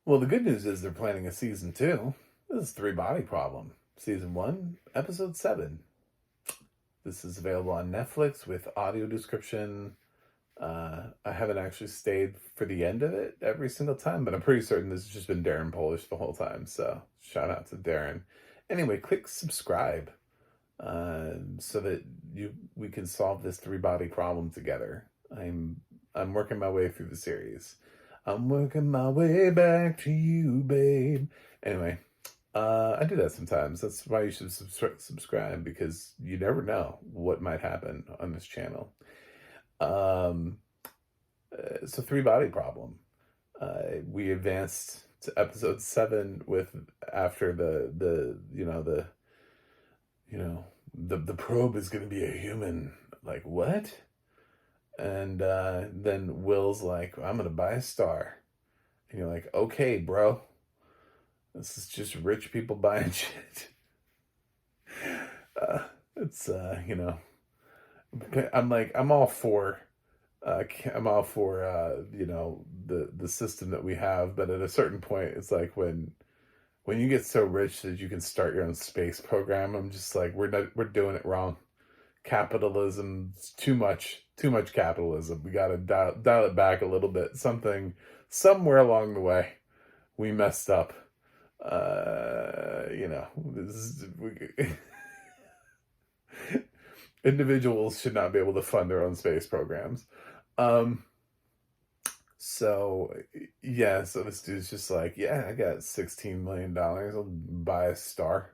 Well, the good news is they're planning a season two. This is Three Body Problem, season one, episode 7. This is available on Netflix with audio description. I haven't actually stayed for the end of it every single time, but I'm pretty certain this has just been Darren Polish the whole time. So shout out to Darren. Anyway, click subscribe so that we can solve this three body problem together. I'm working my way through the series. I'm working my way back to you, babe. Anyway, I do that sometimes. That's why you should subscribe, because you never know what might happen on this channel. So Three Body Problem. We advanced to episode 7 with after the probe is going to be a human. Like, what? And then Will's like, I'm going to buy a star. And you're like, okay, bro. This is just rich people buying shit. It's, I'm like, I'm all for the system that we have, but at a certain point, it's like when you get so rich that you can start your own space program, I'm just like, we're doing it wrong. Capitalism's too much capitalism. We got to dial it back a little bit. Somewhere along the way, we messed up. Individuals should not be able to fund their own space programs. So this dude's just like, yeah, I got $16 million. I'll buy a star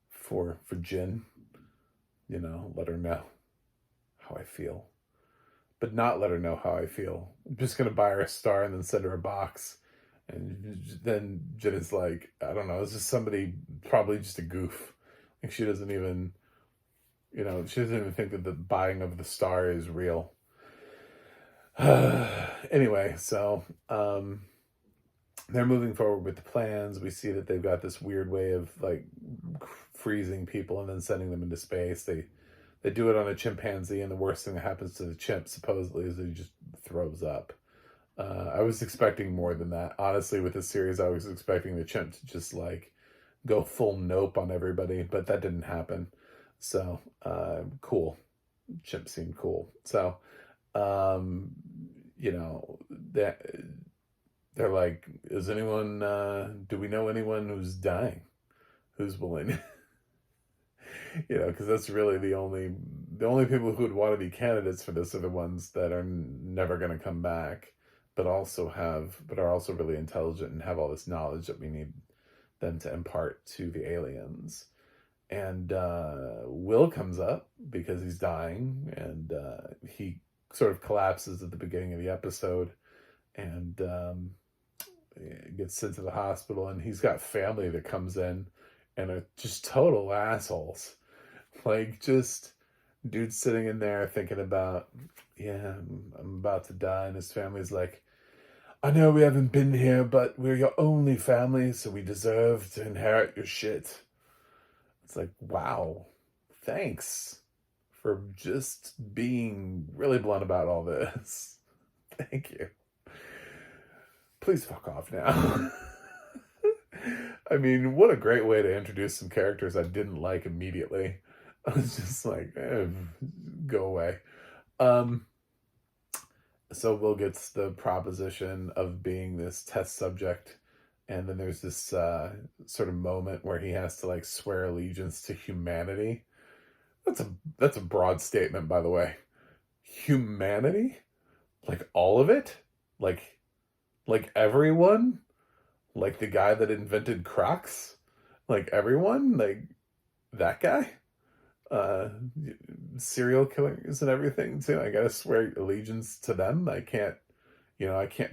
for Jin. Let her know how I feel. But not let her know how I feel. I'm just going to buy her a star and then send her a box. And then Jin is like, I don't know, it's just somebody, probably just a goof. Like, she doesn't even think that the buying of the star is real. Anyway, so they're moving forward with the plans. We see that they've got this weird way of like freezing people and then sending them into space. They do it on a chimpanzee, and the worst thing that happens to the chimp supposedly is that he just throws up. I was expecting more than that. Honestly, with this series, I was expecting the chimp to just like go full nope on everybody, but that didn't happen. So, cool. Chimp seemed cool. So, they're like, is anyone, do we know anyone who's dying? Who's willing? Because that's really the only people who would want to be candidates for this are the ones that are never going to come back, but are also really intelligent and have all this knowledge that we need them to impart to the aliens. And Will comes up because he's dying, and he sort of collapses at the beginning of the episode, and gets sent to the hospital, and he's got family that comes in and are just total assholes. Like, just dude sitting in there thinking about, yeah, I'm about to die, and his family's like, I know we haven't been here, but we're your only family, so we deserve to inherit your shit. It's like, wow, thanks for just being really blunt about all this. Thank you. Please fuck off now. I mean, what a great way to introduce some characters I didn't like immediately. I was just like, go away. So Will gets the proposition of being this test subject, and then there's this sort of moment where he has to like swear allegiance to humanity. That's a broad statement, by the way. Humanity? Like all of it? Like everyone? Like the guy that invented Crocs? Like everyone? Like that guy? Serial killers and everything too. I gotta swear allegiance to them. I can't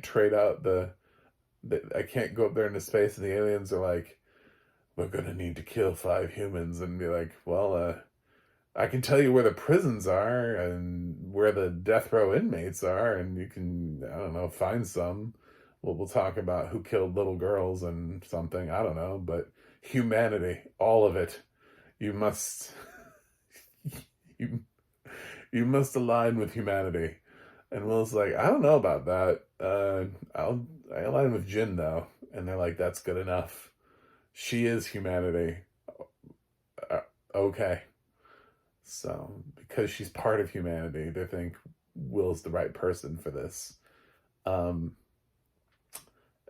trade out I can't go up there into space and the aliens are like, we're gonna need to kill 5 humans, and be like, well, I can tell you where the prisons are and where the death row inmates are, and you can, I don't know, find some. We'll talk about who killed little girls and something, I don't know, but humanity, all of it, you must you must align with humanity. And Will's like, I don't know about that. I align with Jin though, and they're like, that's good enough. She is humanity. Uh, okay. So, because she's part of humanity, they think Will's the right person for this. Um,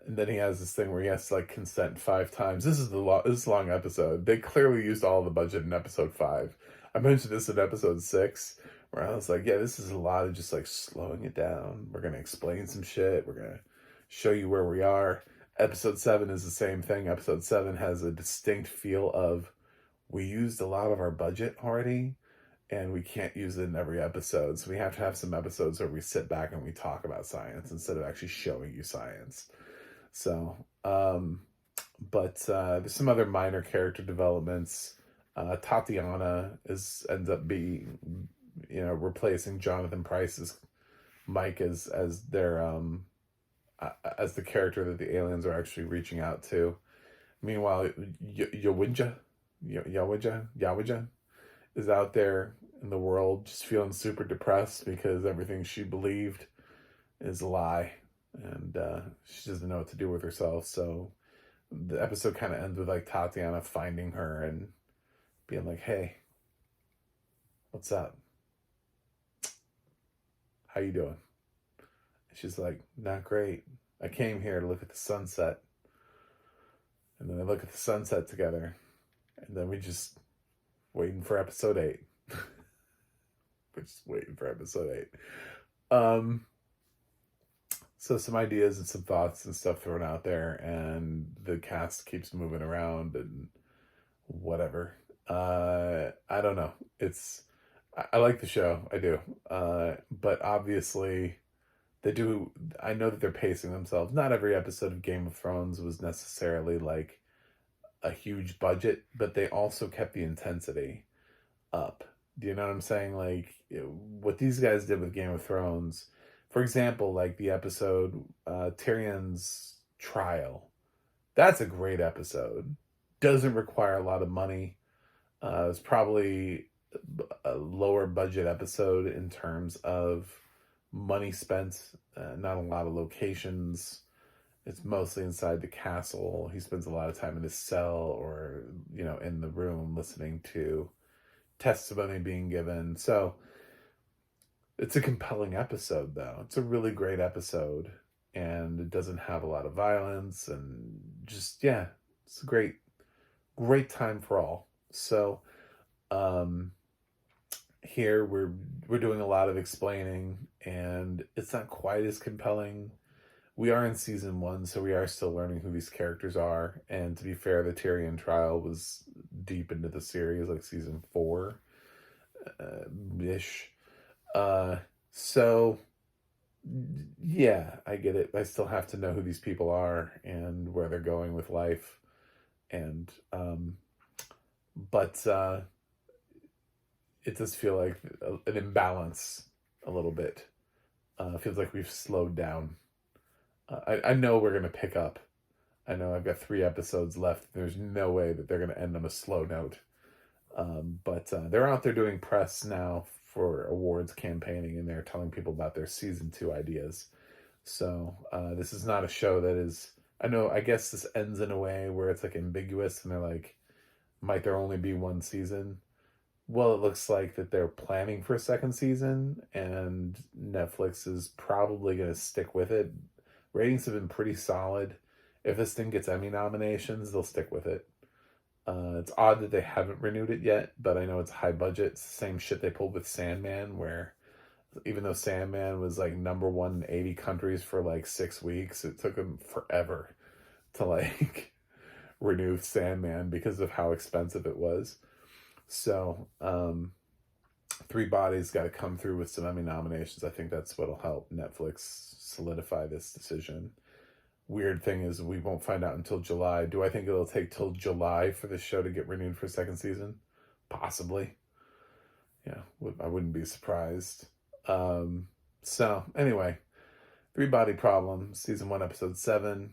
and then he has this thing where he has to like consent 5 times. This is this is a long episode. They clearly used all the budget in episode 5. I mentioned this in episode 6, where I was like, yeah, this is a lot of just like slowing it down. We're gonna explain some shit. We're gonna show you where we are. Episode 7 is the same thing. Episode 7 has a distinct feel of, we used a lot of our budget already, and we can't use it in every episode. So we have to have some episodes where we sit back and we talk about science instead of actually showing you science. So, but there's some other minor character developments. Tatiana ends up being, replacing Jonathan Pryce's Mike as their as the character that the aliens are actually reaching out to. Meanwhile, Yawija is out there in the world just feeling super depressed because everything she believed is a lie, and she doesn't know what to do with herself. So the episode kind of ends with like Tatiana finding her and being like, hey, what's up? How you doing? And she's like, not great. I came here to look at the sunset. And then they look at the sunset together. And then we just waiting for episode 8. We're just waiting for episode 8. So some ideas and some thoughts and stuff thrown out there, and the cast keeps moving around and whatever. I don't know. I like the show. I do. But obviously I know that they're pacing themselves. Not every episode of Game of Thrones was necessarily like a huge budget, but they also kept the intensity up. Do you know what I'm saying? Like, what these guys did with Game of Thrones, for example, like the episode Tyrion's trial. That's a great episode. Doesn't require a lot of money. It's probably a lower budget episode in terms of money spent. Not a lot of locations. It's mostly inside the castle. He spends a lot of time in his cell or, in the room listening to testimony being given. So it's a compelling episode, though. It's a really great episode, and it doesn't have a lot of violence, and just, yeah, it's a great time for all. So here we're doing a lot of explaining, and it's not quite as compelling. We are in season 1, so we are still learning who these characters are. And to be fair, the Tyrion trial was deep into the series, like season 4 ish. So yeah, I get it. I still have to know who these people are and where they're going with life. And but it does feel like an imbalance a little bit. It feels like we've slowed down. I know we're going to pick up. I know I've got 3 episodes left. There's no way that they're going to end on a slow note. But they're out there doing press now for awards campaigning, and they're telling people about their season 2 ideas. So this is not a show that is... I guess this ends in a way where it's like ambiguous, and they're like, might there only be 1 season? Well, it looks like that they're planning for a 2nd season, and Netflix is probably going to stick with it. Ratings have been pretty solid. If this thing gets Emmy nominations, they'll stick with it. It's odd that they haven't renewed it yet, but I know it's high budget. It's the same shit they pulled with Sandman, where even though Sandman was like #1 in 80 countries for like 6 weeks, it took them forever to like renew Sandman because of how expensive it was. So, 3 Bodies got to come through with some Emmy nominations. I think that's what'll help Netflix solidify this decision. Weird thing is we won't find out until July. Do I think it'll take till July for the show to get renewed for a 2nd season? Possibly. Yeah, I wouldn't be surprised. So, anyway, 3 Body Problem, season 1, episode 7.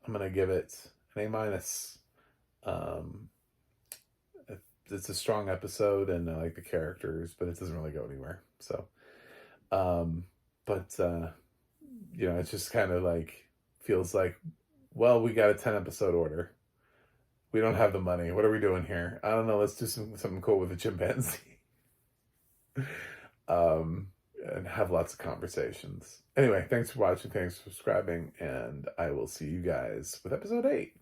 I'm going to give it an A-. It's a strong episode, and I like the characters, but it doesn't really go anywhere. So, it's just kind of like, feels like well, we got a 10-episode order. We don't have the money. What are we doing here? I don't know. Let's do something cool with the chimpanzee. And have lots of conversations. Anyway, thanks for watching. Thanks for subscribing. And I will see you guys with episode 8.